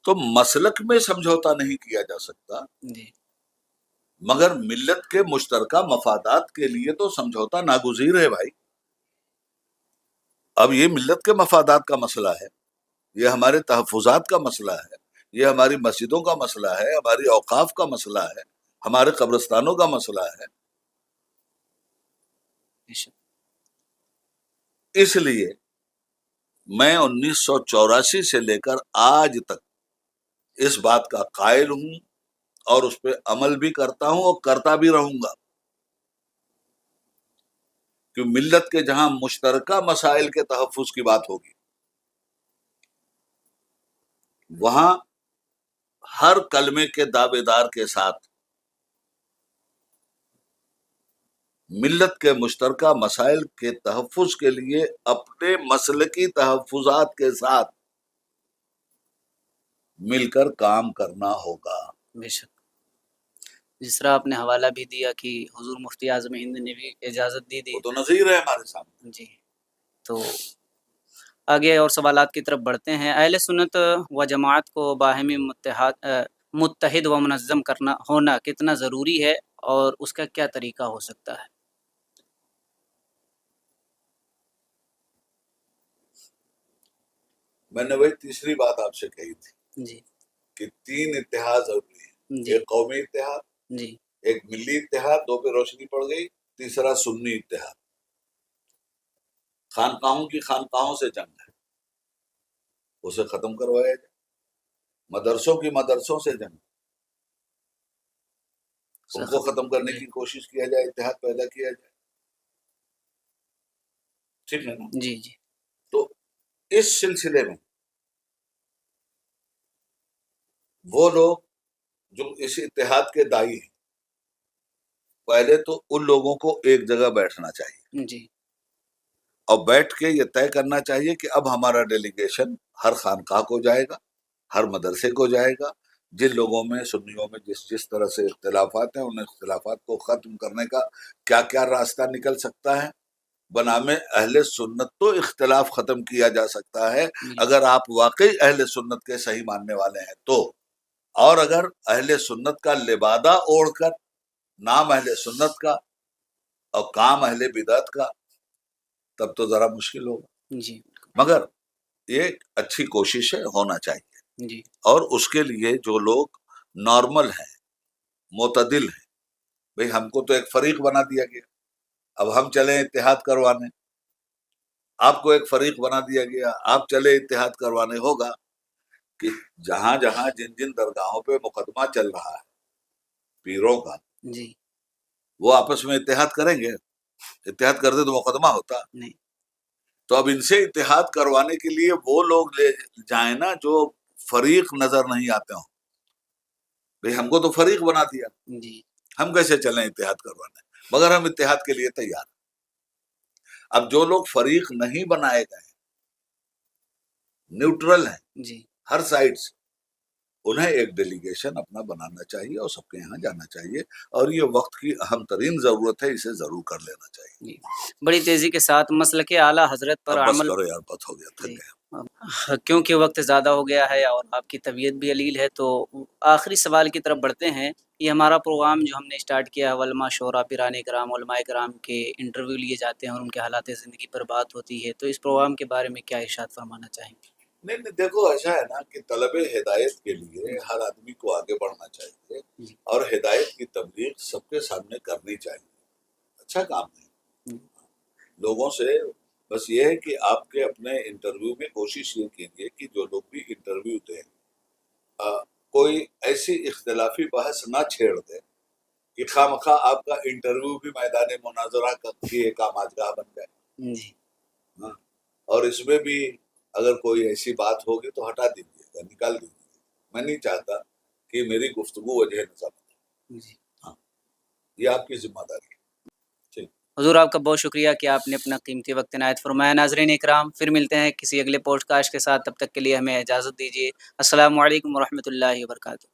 تو مسلک میں سمجھوتا نہیں کیا جا سکتا، جی. مگر ملت کے مشترکہ مفادات کے لیے تو سمجھوتا ناگزیر ہے بھائی. اب یہ ملت کے مفادات کا مسئلہ ہے، یہ ہمارے تحفظات کا مسئلہ ہے، یہ ہماری مسجدوں کا مسئلہ ہے، ہماری اوقاف کا مسئلہ ہے، ہمارے قبرستانوں کا مسئلہ ہے. اس لیے میں 1984 سے لے کر آج تک اس بات کا قائل ہوں اور اس پہ عمل بھی کرتا ہوں اور کرتا بھی رہوں گا کہ ملت کے جہاں مشترکہ مسائل کے تحفظ کی بات ہوگی وہاں ہر کلمے کے دعوے دار کے ساتھ ملت کے مشترکہ مسائل کے تحفظ کے لیے اپنے مسلکی تحفظات کے ساتھ مل کر کام کرنا ہوگا. بے شک. جس طرح آپ نے حوالہ بھی دیا کہ حضور مفتی اعظم ہند نے بھی اجازت دی وہ تو نظیر ہے ہمارے سامنے. جی. تو آگے اور سوالات کی طرف بڑھتے ہیں. اہل سنت و جماعت کو باہمی متحد و منظم کرنا ہونا کتنا ضروری ہے اور اس کا کیا طریقہ ہو سکتا ہے؟ میں نے وہی تیسری بات آپ سے کہی تھی جی. کہ 3 اتحاد ضروری ہیں. جی. ایک قومی اتحاد، جی. ایک ملی اتحاد، 2 پہ روشنی پڑ گئی، تیسرا سنی اتحاد. خانقاہوں کی خانقاہوں سے جنگ ہے، اسے ختم کروایا جائے. مدرسوں کی مدرسوں سے جنگ، ان کو ختم کرنے کی کوشش کیا جائے، اتحاد پیدا کیا جائے. ٹھیک ہے نا؟ جی. جی. تو اس سلسلے میں وہ لوگ جو اس اتحاد کے دائی ہیں، پہلے تو ان لوگوں کو ایک جگہ بیٹھنا چاہیے. جی. اور بیٹھ کے یہ طے کرنا چاہیے کہ اب ہمارا ڈیلیگیشن ہر خانقاہ کو جائے گا، ہر مدرسے کو جائے گا. جن لوگوں میں سنیوں میں جس طرح سے اختلافات ہیں، ان اختلافات کو ختم کرنے کا کیا کیا راستہ نکل سکتا ہے. بنام اہل سنت تو اختلاف ختم کیا جا سکتا ہے اگر آپ واقعی اہل سنت کے صحیح ماننے والے ہیں تو. اور اگر اہل سنت کا لبادہ اوڑھ کر نام اہل سنت کا اور کام اہل بدعت کا، تب تو ذرا مشکل ہوگا. جی. مگر یہ اچھی کوشش ہے، ہونا چاہیے. جی. اور اس کے لیے جو لوگ نارمل ہیں، معتدل ہیں، بھئی ہم کو تو ایک فریق بنا دیا گیا، اب ہم چلیں اتحاد کروانے. آپ کو ایک فریق بنا دیا گیا، آپ چلے اتحاد کروانے. ہوگا کہ جہاں جہاں جن جن درگاہوں پہ مقدمہ چل رہا ہے پیروں کا، جی. وہ آپس میں اتحاد کریں گے؟ اتحاد کرتے تو مقدمہ ہوتا نہیں. تو اب ان سے اتحاد کروانے کے لیے وہ لوگ لے جائیں نا جو فریق نظر نہیں آتے ہوں. بھئی ہم کو تو فریق بنا دیا، جی. ہم کیسے چلیں اتحاد کروانے؟ مگر ہم اتحاد کے لیے تیار. اب جو لوگ فریق نہیں بنائے گئے، نیوٹرل ہیں جی. ہر سائڈ سے، انہیں ایک ڈیلیگیشن اپنا بنانا چاہیے اور سب کے یہاں جانا چاہیے. اور یہ وقت کی اہم ترین ضرورت ہے، اسے ضرور کر لینا چاہیے. جی. بڑی تیزی کے ساتھ مسلک اعلیٰ حضرت پر اب بس عمل. کرو یار، بہت ہو گیا، تھک جی. گئے. کیونکہ وقت زیادہ ہو گیا ہے اور آپ کی طبیعت بھی علیل ہے، تو آخری سوال کی طرف بڑھتے ہیں. یہ ہمارا پروگرام جو ہم نے اسٹارٹ کیا ہے، علماء شورا پیران کرام علماء کرام کے انٹرویو لیے جاتے ہیں اور ان کے حالات زندگی پر بات ہوتی ہے، تو اس پروگرام کے بارے میں کیا ارشاد فرمانا چاہیں گے؟ نہیں، دیکھو ایسا ہے نا کہ طلب ہدایت کے لیے ہر آدمی کو آگے بڑھنا چاہیے اور ہدایت کی تبلیغ سب کے سامنے کرنی چاہیے. اچھا کام ہے. لوگوں سے بس یہ ہے کہ آپ کے اپنے انٹرویو میں کوشش یہ کیجیے کہ جو لوگ بھی انٹرویو دیں کوئی ایسی اختلافی بحث نہ چھیڑ دے کہ خواہ آپ کا انٹرویو بھی میدان مناظرہ کی ایک آماجگاہ بن جائے. جی. ہاں، اور اس میں بھی اگر کوئی ایسی بات ہوگی تو ہٹا دیجیے گا، نکال دیجیے گا. میں نہیں چاہتا کہ میری گفتگو وجہ نظر بنے. جی ہاں، یہ آپ کی ذمہ داری ہے. ٹھیک. حضور آپ کا بہت شکریہ کہ آپ نے اپنا قیمتی وقت عنایت فرمایا. ناظرین اکرام پھر ملتے ہیں کسی اگلے پوڈ کاسٹ کے ساتھ، تب تک کے لیے ہمیں اجازت دیجیے. السلام علیکم ورحمۃ اللہ وبرکاتہ.